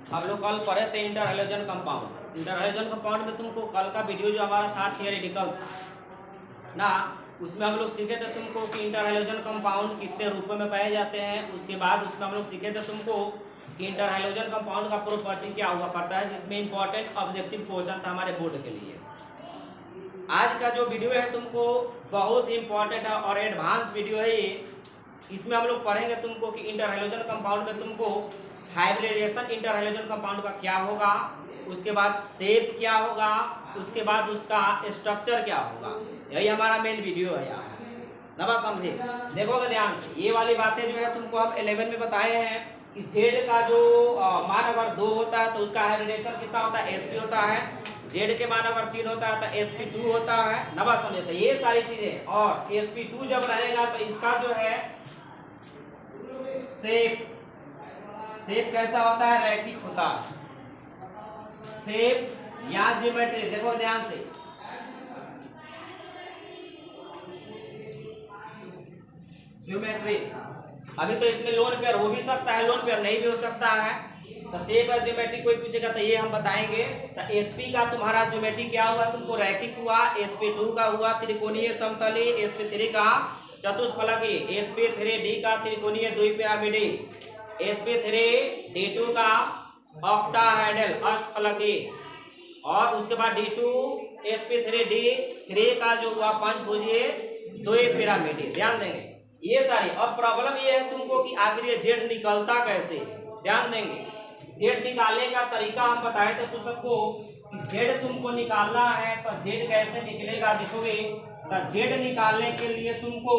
हम लोग कल पढ़े थे inter halogen compound. Inter halogen compound में तुमको कल का वीडियो जो हमारा साथ थियोरेटिकल ना, उसमें हम लोग सीखे थे तुमको कि इंटर हैलोजन कंपाउंड कितने रूपों में पाए जाते हैं। उसके बाद उसमें हम लोग सीखे थे तुमको कि इंटर हैलोजन कंपाउंड का प्रॉपर्टी क्या हुआ करता है, जिसमें इंपॉर्टेंट ऑब्जेक्टिव क्वेश्चन था हमारे बोर्ड के लिए। आज का जो वीडियो है तुमको बहुत इंपॉर्टेंट है और एडवांस वीडियो है ये। इसमें हम लोग पढ़ेंगे तुमको कि इंटर हैलोजन कंपाउंड में तुमको हाइब्रिडाइजेशन इंटर हैलोजन कंपाउंड का क्या होगा, उसके बाद शेप क्या होगा, उसके बाद उसका स्ट्रक्चर क्या होगा। यही हमारा मेन वीडियो है यार, ना बात समझे। देखोगे ध्यान से, ये वाली बातें जो है तुमको हम 11 में बताए हैं कि जेड का जो मान अगर 2 होता है तो उसका हाइब्रिडाइजेशन कितना होता है, sp होता है। जेड के मान अगर 3 होता है तो sp2 होता है, ना बात समझे। तो ये सारी चीजें, और sp2 जब रहेगा तो इसका जो है शेप कैसा होता है, रैखिक होता है। शेप या ज्योमेट्री, देखो ध्यान से, ज्योमेट्री। अभी तो इसमें लोन पेयर हो भी सकता है, लोन पेयर नहीं भी हो सकता है। तो शेप और ज्योमेट्री कोई पूछेगा तो ये हम बताएंगे। तो sp का तुम्हारा ज्योमेट्री क्या हुआ, तुमको रैखिक हुआ। sp2 का हुआ त्रिकोणीय समतली। sp3 का चतुष्फलकी। sp3d का त्रिकोणीय द्विपिरामिडी। sp3d2 का ऑक्टाहेड्रल अष्टफलकी। और उसके बाद d2 sp3d3 का जो हुआ पंचभुजीय द्विपिरामिडी। ध्यान देंगे ये सारी। अब प्रॉब्लम ये है तुमको कि आखिर ये जेड निकलता कैसे, ध्यान देंगे। जेड निकालने का तरीका हम बताए थे तुम सबको कि जेड तुमको निकालना है तो जेड कैसे निकलेगा, देखोगे तो जेड निकालने के लिए तुमको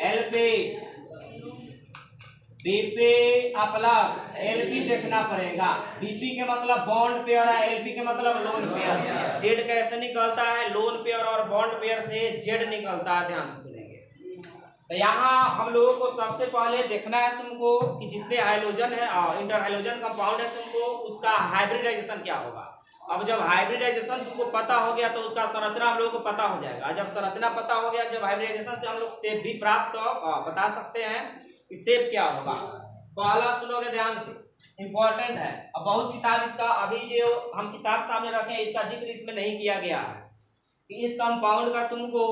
एल पे बी पे प्लस एल पी देखना पड़ेगा। बीपी के मतलब बॉन्ड पेयर है, एलपी के मतलब लोन पेयर है। जेड कैसे निकलता है, लोन पेयर और बॉन्ड पेयर से जेड निकलता है। ध्यान से सुनेंगे। तो यहाँ हम लोगों को सबसे पहले देखना है तुमको कि जितने हाइड्रोजन है इंटर हाइड्रोजन कंपाउंड है तुमको उसका हाइब्रिडाइजेशन क्या होगा। अब जब हाइब्रिडाइजेशन तुमको पता हो गया तो उसका संरचना हम लोगों को पता हो जाएगा। जब संरचना पता हो गया, जब हाइब्रिडाइजेशन से हम लोग शेप भी प्राप्त बता सकते हैं कि शेप क्या होगा। पहला सुनोगे ध्यान से, इंपॉर्टेंट है। अब बहुत किताब इसका, अभी जो हम किताब सामने रखे हैं इसका जिक्र इसमें नहीं किया गया है कि इस कंपाउंड का तुमको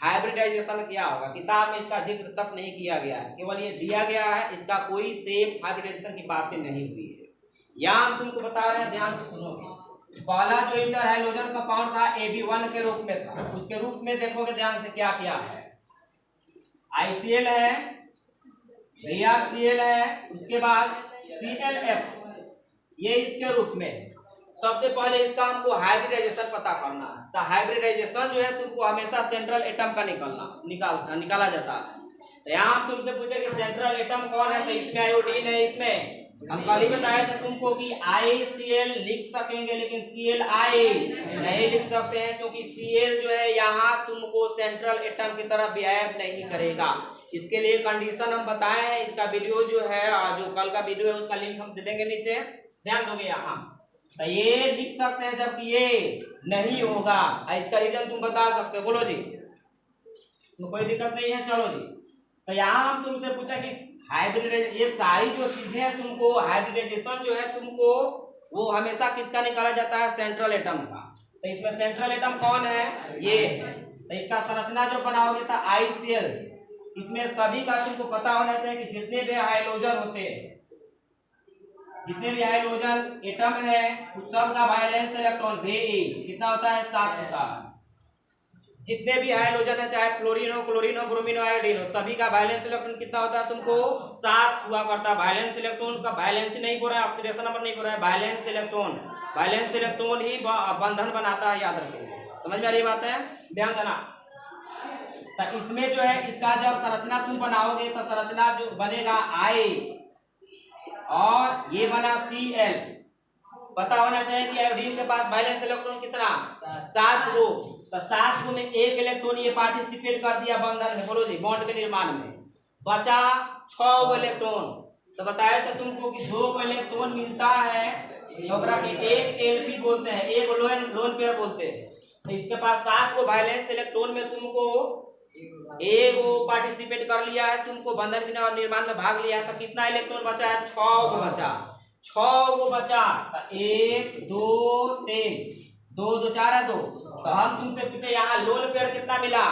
हाइब्रिडाइजेशन क्या होगा। किताब में इसका जिक्र तक नहीं किया गया है, केवल ये दिया गया है। इसका कोई शेप हाइब्रिडाइजेशन की बातें नहीं हुई है। यहाँ हम तुमको बता रहे हैं, ध्यान से सुनोगे। पहला जो इंटर हाइड्रोजन कंपाउंड था AB1 के रूप में था। उसके रूप में देखोगे ध्यान से क्या क्या है, ICl है, VrCl है, उसके बाद ClF, ये इसके रूप में। सबसे पहले इसका हमको हाइब्रिडाइजेशन पता करना है। तो हाइब्रिडाइजेशन जो है तुमको हमेशा सेंट्रल एटम का निकाला जाता है। तो यहाँ हम तुमसे पूछे कि सेंट्रल एटम कौन है, तो इसमें आयोडीन है। इसमें हम कल ही बताए थे तुमको कि ICl लिख सकेंगे लेकिन ClI नहीं लिख सकते हैं, क्योंकि Cl जो है यहाँ तुमको सेंट्रल एटम की तरह बिहेव नहीं करेगा। इसके लिए कंडीशन हम बताए हैं। इसका वीडियो जो है, जो कल का वीडियो है उसका लिंक हम दे देंगे नीचे, ध्यान दोगे। यहाँ तो ये लिख सकते हैं जबकि ये नहीं होगा। इसका रीजन तुम बता सकते हो, बोलो जी, तो कोई दिक्कत नहीं है। चलो जी, तो यहाँ हम तुमसे पूछा कि हाइब्रिडाइजेशन, ये सारी जो चीजें हैं तुमको हाइब्रिडाइजेशन जो है तुमको वो हमेशा किसका निकाला जाता है, सेंट्रल एटम का। तो इसमें सेंट्रल एटम कौन है, ये है। तो इसका संरचना जो बनाओगे था ICl। इसमें सभी का तुमको पता होना चाहिए कि जितने भी हाइड्रोजन होते हैं, जितने भी हाइड्रोजन एटम है उस सब का वैलेंस इलेक्ट्रॉन Va कितना होता है, 7 होता है। जितने भी हाइड्रोजन है, चाहे क्लोरीन हो, ब्रोमीन हो, आयोडीन हो, सभी का वैलेंस इलेक्ट्रॉन कितना होता है, तुमको 7 हुआ करता है। वैलेंस इलेक्ट्रॉन का वैलेंस नहीं बोल रहा है, ऑक्सीडेशन नंबर नहीं बोल रहा है, वैलेंस इलेक्ट्रॉन ही बंधन बनाता है। याद रखेंगे, समझ में आ रही बात है, ध्यान देना। तो इसमें जो है इसका जब संरचना तुम बनाओगे तो संरचना जो बनेगा I और ये बना Cl। पता होना चाहिए कि आयोडीन के पास वैलेंस इलेक्ट्रॉन कितना, 7 गो। तो 7 गो में एक इलेक्ट्रॉन ये पार्टिसिपेट कर दिया बंधन में, बोलो जी, बॉन्ड के निर्माण में। बचा 6 गो इलेक्ट्रॉन। तो बताया था तुमको कि 2 गो इलेक्ट्रॉन मिलता है तो एक LP बोलते हैं, एक लोन पेयर बोलते हैं। तो इसके पास 7 गो वैलेंस इलेक्ट्रॉन में तुमको एक पार्टिसिपेट कर लिया है, तुमको बंधन के निर्माण में भाग लिया है। तो कितना इलेक्ट्रॉन बचा है, 6 गो बचा। 6 गो बचा, तो 1 2 3, 2 2 4 है 2। तो हम तुमसे पूछे यहाँ लोन पेयर कितना मिला,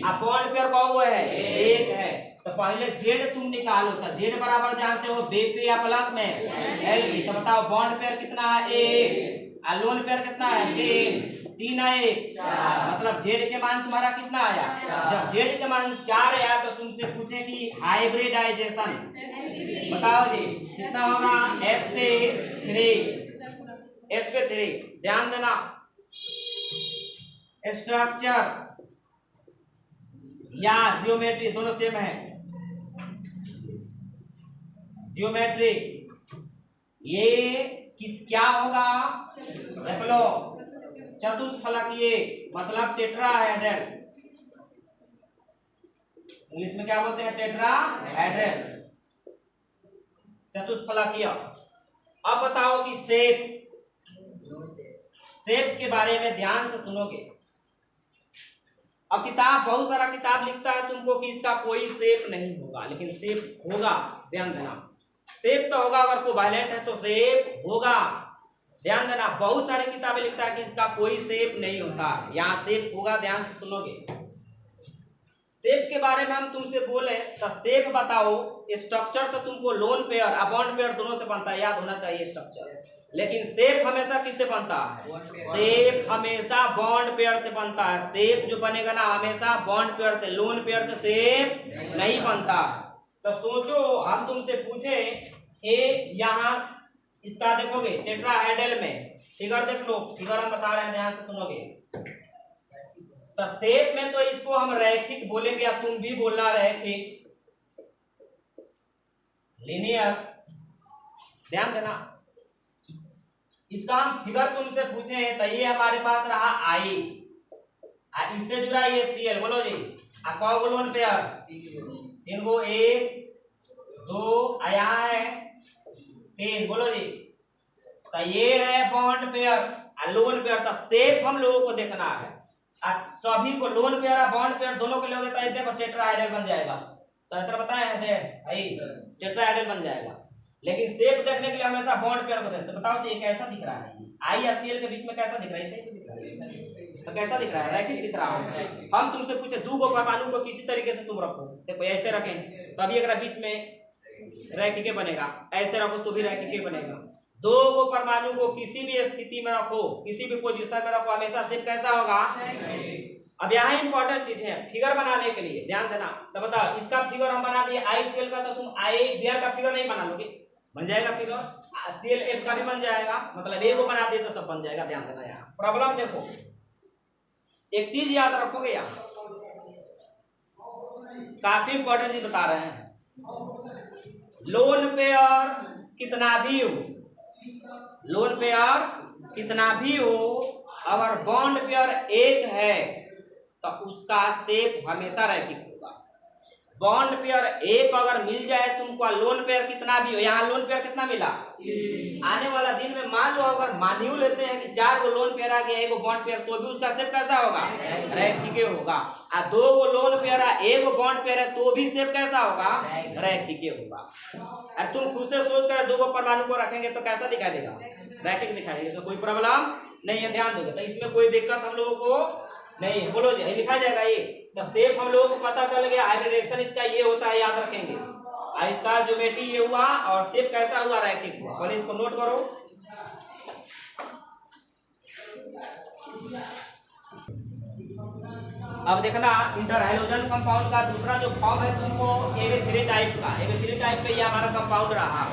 अब बॉन्ड पेयर कौ गो है, 1 है। तो पहले जेड तुम निकालो, तो जेड बराबर जानते हो बी पे या प्लस में एल बी। तो बताओ बॉन्ड पेयर कितना है, 1, और लोन पेयर कितना है, 3 है 1, मतलब जेड के मान तुम्हारा कितना आया। जब जेड के मान 4 आया तो तुमसे पूछे कि हाइब्रिडाइजेशन बताओ जी कितना होगा, sp3 ध्यान देना। स्ट्रक्चर या जियोमेट्री दोनों सेम है। जियोमेट्री ये क्या होगा, देख लो, चतुष्फलकीय मतलब टेट्राहेड्रल, इंग्लिश में क्या बोलते हैं, टेट्राहेड्रल, चतुष्फलकीय। अब बताओ कि शेप के बारे में ध्यान से सुनोगे। अब किताब बहुत सारा किताब लिखता है तुमको कि इसका कोई शेप नहीं होगा, लेकिन शेप होगा, ध्यान देना। शेप तो होगा, अगर कोवैलेंट है तो शेप होगा, ध्यान देना। बहुत सारी किताबें लिखता है कि इसका कोई शेप नहीं होता, यहाँ शेप होगा, ध्यान से सुनोगे। शेप के बारे में हम तुमसे बोले तो शेप बताओ। स्ट्रक्चर तो तुमको लोन पेयर और बॉन्ड पेयर दोनों से बनता है, याद होना चाहिए स्ट्रक्चर। लेकिन शेप हमेशा किससे बनता है, शेप हमेशा बॉन्ड पेयर से बनता है। शेप जो बनेगा ना हमेशा बॉन्ड पेयर से, लोन पेयर से शेप नहीं बनता। तो सोचो हम तुमसे पूछे यहाँ इसका देखोगे टेट्राहेड्रल में फिगर देख लो, फिगर हम बता रहे हैं, ध्यान से सुनोगे। तो शेप में तो इसको हम रैखिक बोलेंगे, अब तुम भी बोलना रैखिक, लिनियर, ध्यान देना। इसका हम फिगर तुमसे पूछे तो ये हमारे पास रहा आई, इससे जुड़ा ये सीएल, बोलो जी कौ गो लोन पेयर, 3 गो, 1 2 यहाँ है 3, बोलो जी। तो ये है बॉन्ड पेयर और लोन पेयर। तो शेप हम लोगों को देखना है, सभी को लोन पेयर और बॉन्ड पेयर दोनों के लोगे तो देखो टेट्राहेड्रल बन जाएगा। सर बताए टेट्राहेड्रल बन जाएगा। लेकिन शेप देखने के लिए हमेशा बॉन्ड पेयर को देखते। तो बताओ तो ये कैसा दिख रहा है, आई या सीएल के बीच में कैसा दिख रहा है, सही दिख रहा है, तो कैसा दिख रहा है, रैखिक दिख रहा है। हम तुमसे पूछे 2 गो परमाणु को किसी तरीके से तुम रखो, देखो ऐसे रखें तभी अगर बीच में रैखिक बनेगा, ऐसे रखो तो भी रैखिक बनेगा। 2 गो परमाणु को किसी भी स्थिति में रखो, किसी भी पोजीशन में रखो, हमेशा शेप कैसा होगा। अब यहाँ इंपॉर्टेंट चीज है फिगर बनाने के लिए, ध्यान देना। तो बताओ इसका फिगर हम बना दिए आई सीएल का, तो तुम आई बियर का फिगर नहीं बना लोगे, बन जाएगा फिगर। सीएल एफ का भी बन जाएगा, मतलब एक को बना दिए तो सब बन जाएगा, ध्यान देना। यहाँ प्रॉब्लम देखो, एक चीज याद रखोगे, यहाँ काफी इंपॉर्टेंट चीज बता रहे हैं। लोन पेयर कितना भी हो, लोन पेयर कितना भी हो, अगर बॉन्ड पेयर 1 है तो उसका शेप हमेशा रैखिक होगा। बॉन्ड पेयर 1 अगर मिल जाए तुमको, लोन पेयर कितना भी हो, यहाँ लोन पेयर कितना मिला, आने वाला दिन में मान लो अगर मान्यू लेते हैं कि 4 गो लोन पेयर आ गया, 1 गो बॉन्ड पेयर, तो भी उसका शेप कैसा होगा, रैखिक होगा। और 2 गो लोन पेयर है, 1 गो बॉन्ड पेयर है, तो भी शेप कैसा होगा, रैखिक होगा। और तुम खुद से सोच कर 2 गो परमाणु को रखेंगे तो कैसा दिखाई देगा, रैखिक दिखाई देगा। तो कोई प्रॉब्लम नहीं है, ध्यान दोगे तो इसमें कोई दिक्कत हम लोगों को नहीं है। बोलो जी लिखा जाएगा ये, तो शेप हम लोगों को पता चल गया, हाइब्रिडेशन इसका ये होता है, याद रखेंगे। और इसका ज्योमेट्री ये हुआ और शेप कैसा हुआ, रैखिक हुआ। बोले इसको नोट करो। अब देखना इंटर हाइड्रोजन कंपाउंड का दूसरा जो फॉर्म है तुमको Ab3 टाइप का, Ab3 टाइप पे ये हमारा कंपाउंड रहा।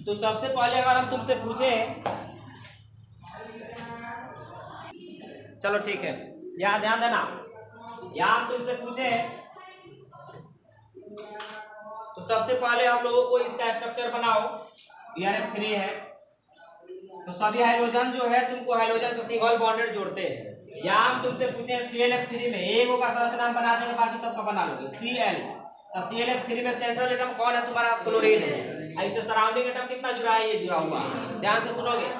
तो सबसे पहले अगर हम तुमसे पूछे, चलो ठीक है, यहाँ ध्यान देना, यहाँ हम तुमसे पूछे तो सबसे पहले हम लोगों को इसका स्ट्रक्चर बनाओ। BRF3 है तो सभी हाइड्रोजन जो है तुमको हाइड्रोजन से सिंगल बॉन्डेड जोड़ते हैं। यहाँ हम तुमसे पूछे ClF3 में एक का संरचना बना देंगे, बाकी सबका बना लोगे। Cl तो ClF3 में सेंट्रल एटम कौन है तुम्हारा, क्लोरीन है। ऐसे सराउंडिंग एटम कितना जुड़ा है, ये जुड़ा हुआ, ध्यान से सुनोगे।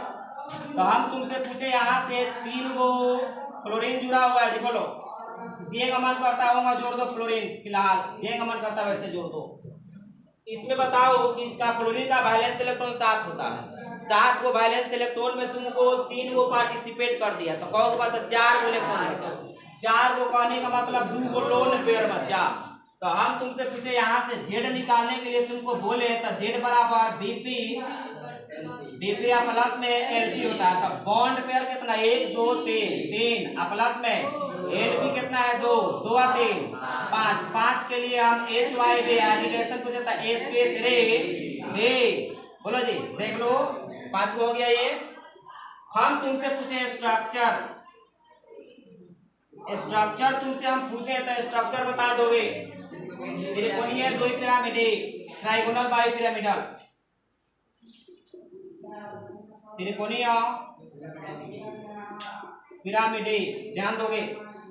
तो हम तुमसे पूछे यहाँ से 3 गो फ्लोरीन जुड़ा हुआ है, देखो लो, जे का मन करता होगा जोड़ दो फ्लोरीन, फिलहाल जे का मन करता है वैसे जोड़ दो। इसमें बताओ कि इसका क्लोरीन का वैलेंस इलेक्ट्रॉन 7 होता है। 7 को वैलेंस इलेक्ट्रॉन में तुमको 3 को पार्टिसिपेट कर दिया, तो कहो के पास 4 को इलेक्ट्रॉन बचा। 4 को कहने का मतलब 2 को लोन पेयर बचा। तो हम तुमसे पूछे यहाँ से जेड निकालने के लिए, तुमको बोले तो जेड बराबर बीपी, बीपी प्लस में एलपी होता है। तो बॉन्ड पेयर कितना, 1 2 3 प्लस में एलपी कितना है 2 2 और 3 5। 5 के लिए हम एच वाई बे हाइब्रिडेशन पूछे था, एस पे 3 बे। बोलो जी, देख लो 5 को हो गया ये। हम तुमसे पूछे स्ट्रक्चर, स्ट्रक्चर तुमसे हम पूछे तो स्ट्रक्चर बता दोगे। त्रिकोणीय द्विपिरामिड, ट्राइगोनल बाइपिरामिडल, त्रिकोणीय पिरामिड, ध्यान दोगे।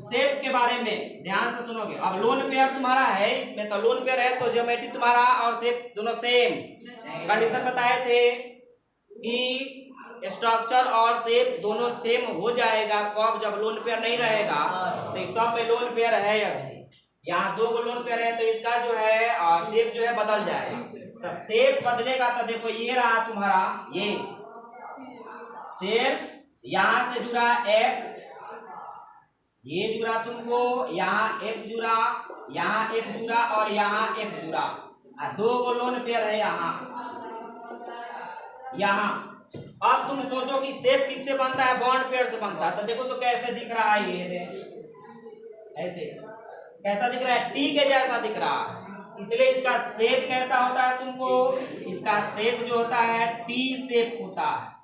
शेप के बारे में ध्यान से सुनोगे। अब लोन पेयर तुम्हारा है इसमें, तो लोन पेयर है तो ज्योमेट्री तुम्हारा और शेप दोनों सेम। कंडीशन बताए थे कि स्ट्रक्चर और शेप दोनों सेम हो जाएगा कब, जब लोन पेयर नहीं रहेगा। तो इस सब में लोन पेयर है, अभी यहाँ 2 को लोन पेयर है, तो इसका जो है शेप जो है बदल जाएगा। तो शेप बदलेगा तो देखो ये रहा तुम्हारा, ये शेप यहाँ से जुड़ा F, ये जुड़ा तुमको, यहाँ F जुड़ा, यहाँ F जुड़ा और यहाँ F जुड़ा। 2 को लोन पेयर है यहाँ। अब तुम सोचो कि शेप किससे बनता है, बॉन्ड पेयर से बनता है। तो देखो तो कैसे दिख रहा है, ये ऐसे कैसा दिख रहा है, टी के जैसा दिख रहा है। इसलिए इसका शेप कैसा होता है तुमको, इसका शेप जो होता है टी शेप होता है।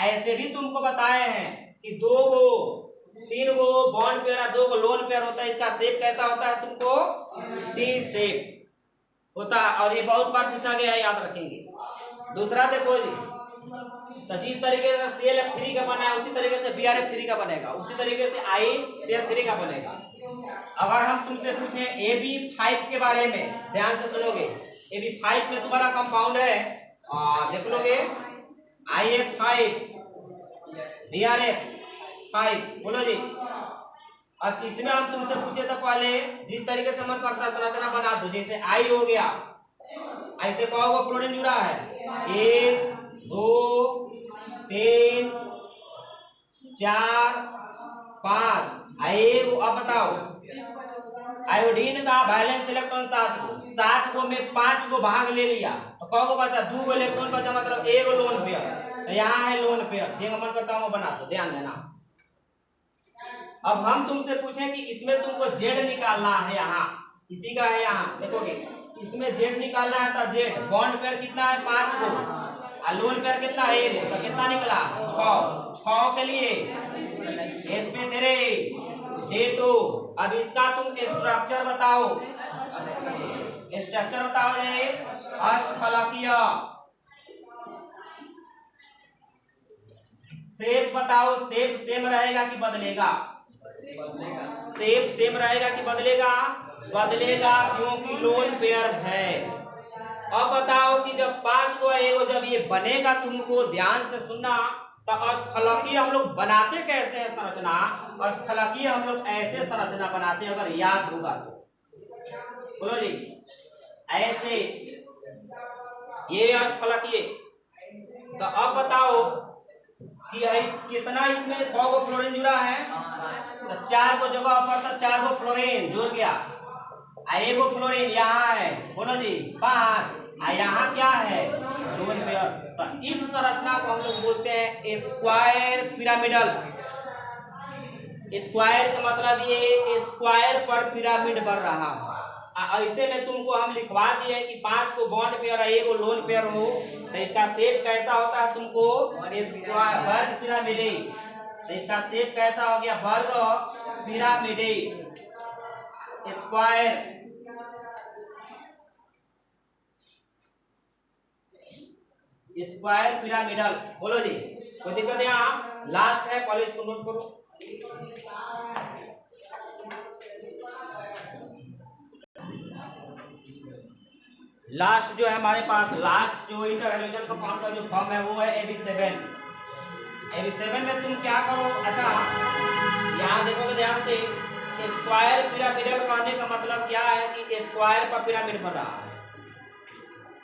ऐसे भी तुमको बताए हैं कि 2 को 3 को बॉन्ड पेयर, 2 को लोन पेयर होता है। इसका शेप कैसा होता है तुमको, टी शेप होता है। और ये बहुत बार पूछा गया है, याद रखेंगे। दूसरा देखो जी, तो जिस तरीके से ClF3 का बना है उसी तरीके से BrF3 का बनेगा, उसी तरीके से ICl3 का बनेगा। अगर हम तुमसे पूछे AB5 के बारे में, ध्यान से सुनोगे। AB5 में तुम्हारा कंपाउंड है, देख लोगे IF5 BrF5, बोलो जी। अब इसमें हम तुमसे पूछे तो पहले जिस तरीके से मन करता है संरचना बना दो। जैसे I हो गया, ऐसे कहोगे फ्लोरीन जुड़ा है, 1 2 3 4 5। अब बताओ आयोडीन का वैलेंस इलेक्ट्रॉन 7 को में 5 को भाग ले लिया, तो कहोगे बचा 2 को इलेक्ट्रॉन बचा, मतलब 1 लोन पेयर। तो यहाँ है लोन पेयर, जो मन करता हूँ वो बना दो, ध्यान देना। अब हम तुमसे पूछें कि इसमें तुमको जेड निकालना है, यहाँ इसी का है, यहाँ देखोगे इसमें जेड निकालना है। तो जेड बॉन्ड पेयर कितना है 5 को, और लोन पेयर कितना है 1, तो कितना निकला 6 के लिए एस पे 3 D2। अब इसका तुम स्ट्रक्चर बताओ, स्ट्रक्चर बताओ ये अष्टफलकीय। शेप बताओ, शेप सेम रहेगा कि बदलेगा, शेप सेम रहेगा कि बदलेगा, बदलेगा क्योंकि लोन पेयर है। अब बताओ कि जब 5 को 1 जब ये बनेगा, तुमको ध्यान से सुनना। तो अष्टफलकीय हम लोग बनाते कैसे है संरचना, अष्टफलकीय हम लोग ऐसे संरचना बनाते हैं, अगर याद होगा तो बोलो जी, ऐसे ये अष्टफलकीय। तो अब बताओ कि कितना इसमें 6 को फ्लोरीन जुड़ा है, तो 4 को जगह पर तो 4 को फ्लोरीन जुड़ गया, 1 को फ्लोरीन यहाँ है, बोलो जी 5, यहाँ क्या है लोन पेयर। तो इस संरचना को हम लोग बोलते हैं स्क्वायर पिरामिडल। स्क्वायर का मतलब ये स्क्वायर पर पिरामिड बन रहा है। ऐसे में तुमको हम लिखवा दिए कि 5 को बॉन्ड पेयर है, 1 को लोन पेयर हो, तो इसका शेप कैसा होता है तुमको, वर्ग पिरामिड। तो इसका शेप कैसा हो गया, वर्ग पिरामिड, स्क्वायर। स्क्वायर पिरामिडल, बोलो जी। कोई दिक्कत है, यहाँ लास्ट है, पहले इसको नोट करो। लास्ट जो है हमारे पास, लास्ट जो इंटरहैलोजन कंपाउंड का जो फॉर्म है वो है AB7। AB7 में तुम क्या करो, अच्छा यहाँ देखोगे ध्यान से, स्क्वायर पिरामिडल कहने का मतलब क्या है कि स्क्वायर पर पिरामिड बन रहा है।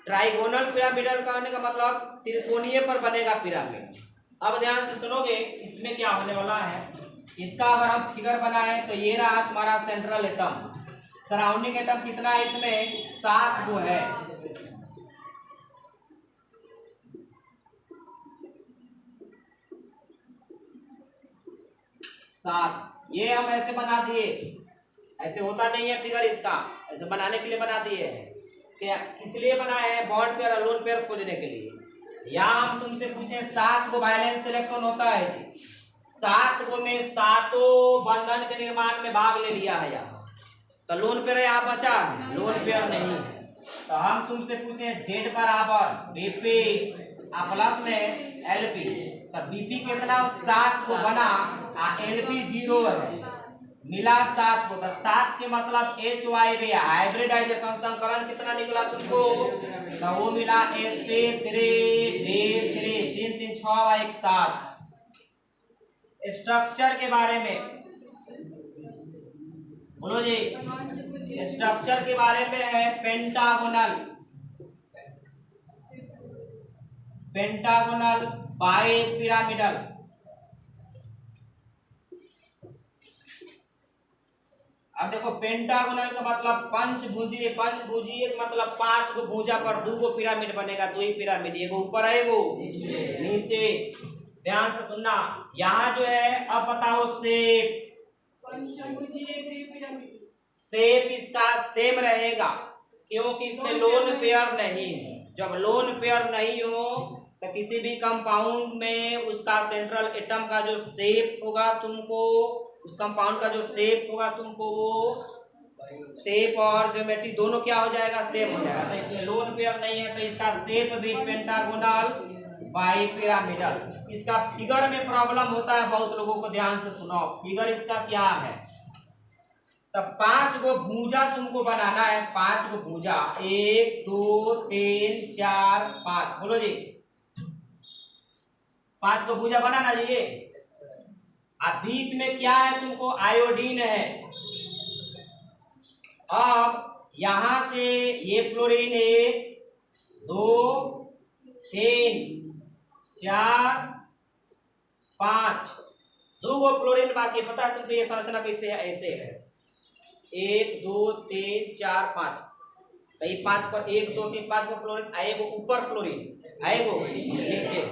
ट्राइगोनल पिरामिडल कहने का मतलब त्रिकोणीय पर बनेगा पिरामिड। अब ध्यान से सुनोगे इसमें क्या होने वाला है। इसका अगर हम फिगर बनाए तो ये रहा तुम्हारा सेंट्रल एटम, सराउंडिंग एटम कितना है इसमें 7 गो है। 7 ये हम ऐसे बना दिए, ऐसे होता नहीं है फिगर इसका, ऐसे बनाने के लिए बना दिए हैं। क्या किस लिए बनाए हैं, बॉन्ड पेयर और लोन पेयर खोजने के लिए। यहाँ हम तुमसे पूछे 7 गो वैलेंस इलेक्ट्रॉन होता है जी, 7 गो में 7 बंधन के निर्माण में भाग ले लिया है यहाँ, तो लोन पेयर यहाँ बचा है, लोन पेयर नहीं है। तो हम तुमसे पूछे जेड बराबर बीपी प्लस में एलपी, तो बीपी कितना 7 को बना, एलपी 0 है, मिला 7 को, तो 7 के मतलब एच वाई बी हाइब्रिडाइजेशन संकरण कितना निकला तुमको, तो वो मिला sp3 d3 3 3 6 1 7। स्ट्रक्चर के बारे में बोलो जी, स्ट्रक्चर के बारे में है पेंटागोनल, पेंटागोनल बाई पिरामिडल। अब देखो पेंटागोनल का मतलब पंचभुजीय, पंचभुजीय मतलब 5 गो भुजा पर 2 गो पिरामिड बनेगा, 2 ही पिरामिड, एगो ऊपर है एगो नीचे। ध्यान से सुनना, यहाँ जो है अब बताओ शेप, शेप इसका सेम रहेगा क्योंकि इसमें लोन पेयर नहीं है। जब लोन पेयर नहीं हो तो किसी भी कंपाउंड में उसका सेंट्रल एटम का जो शेप होगा तुमको, उस कंपाउंड का जो शेप होगा तुमको वो शेप और ज्योमेट्री दोनों क्या हो जाएगा, सेम हो जाएगा। तो इसमें लोन पेयर नहीं है तो इसका शेप भी पेंटागोनल बाई पिरामिडल। इसका फिगर में प्रॉब्लम होता है बहुत लोगों को, ध्यान से सुनो, फिगर इसका क्या है। तब 5 गो भुजा तुमको बनाना है, 5 गो भुजा, 1 2 3 4 5, बोलो जी 5 गो भुजा बनाना जी। ये अब बीच में क्या है तुमको, आयोडीन है। अब यहां से ये फ्लोरीन 1 2 3 4 5, 2 गो फ्लोरीन बाकी। पता है तुमको ये संरचना कैसे है, ऐसे है 1 2 3 4 5, तो ये 5 पर 1 2 3 5 गो फ्लोरीन आएगो, ऊपर फ्लोरीन आएगो नीचे।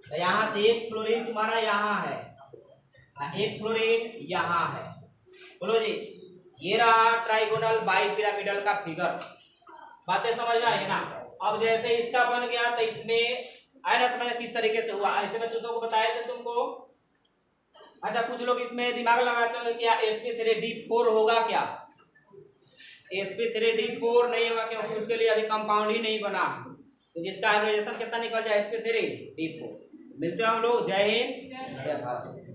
तो यहाँ से एक फ्लोरीन तुम्हारा यहाँ है, एक फ्लोरीन यहाँ है, बोलो जी। ये रहा ट्राइगोनल बाई पिरामिडल का फिगर, बातें समझ में आई ना। अब जैसे इसका बन गया तो इसमें आए ना समझ किस तरीके से हुआ, ऐसे में तुम लोगों को बताया था तुमको। अच्छा कुछ लोग इसमें दिमाग लगाते हैं क्या sp3d4 होगा क्या, sp3d4 नहीं होगा क्योंकि उसके लिए अभी कंपाउंड ही नहीं बना, तो जिसका हाइब्रिडाइजेशन कितना निकल जाए sp3d4। मिलते हैं हम लोग, जय हिंद जय भारत।